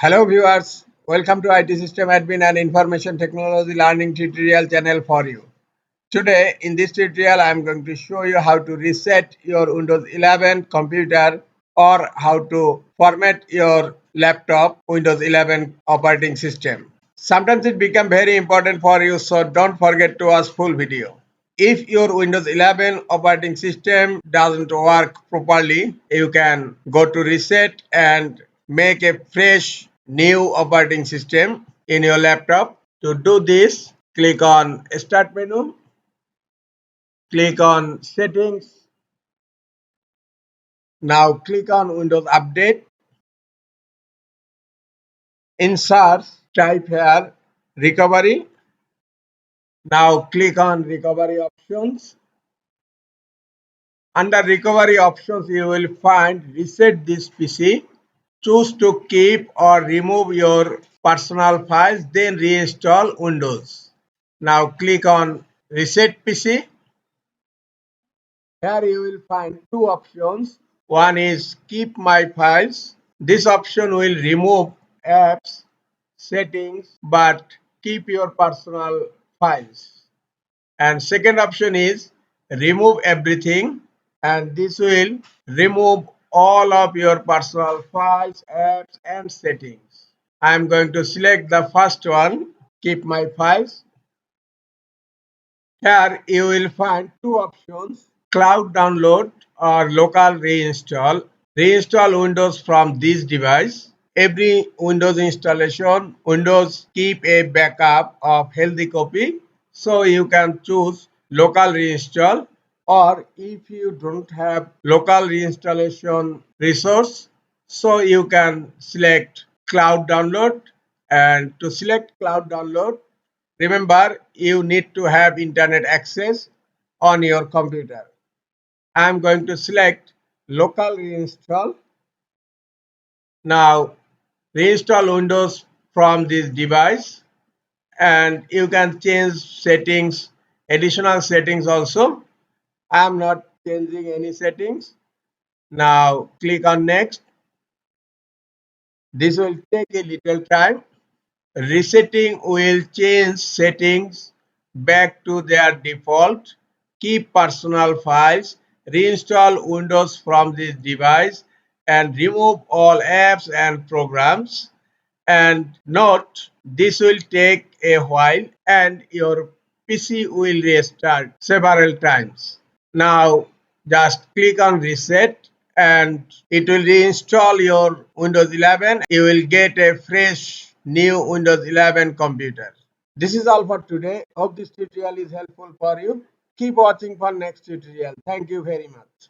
Hello viewers, welcome to IT System Admin and Information Technology Learning tutorial channel for you. Today in this tutorial I am going to show you how to reset your Windows 11 computer or how to format your laptop Windows 11 operating system. Sometimes it becomes very important for you, so don't forget to watch full video. If your Windows 11 operating system doesn't work properly, you can go to reset and make a fresh new operating system in your laptop. To do this, click on Start menu, click on Settings. Now click on Windows Update. In search, type here Recovery. Now click on Recovery Options. Under Recovery Options, you will find Reset this PC. Choose to keep or remove your personal files, then reinstall Windows. Now click on Reset PC. Here you will find two options. One is Keep My Files. This option will remove apps, settings, but keep your personal files. And second option is Remove Everything, and this will remove all of your personal files, apps and settings. I am going to select the first one, Keep My Files. Here you will find two options, cloud download or local reinstall. Reinstall Windows from this device. Every Windows installation, Windows keep a backup of healthy copy. So you can choose local reinstall, or if you don't have local reinstallation resource, so you can select cloud download. And to select cloud download, remember, you need to have internet access on your computer. I am going to select local reinstall. Now reinstall Windows from this device, and you can change settings, additional settings also. I am not changing any settings. Now click on next. This will take a little time. Resetting will change settings back to their default. Keep personal files. Reinstall Windows from this device and remove all apps and programs. And note, this will take a while and your PC will restart several times. Now just click on reset and it will reinstall your Windows 11. You will get a fresh new Windows 11 computer. This is all for today. Hope this tutorial is helpful for you. Keep watching for next tutorial. Thank you very much.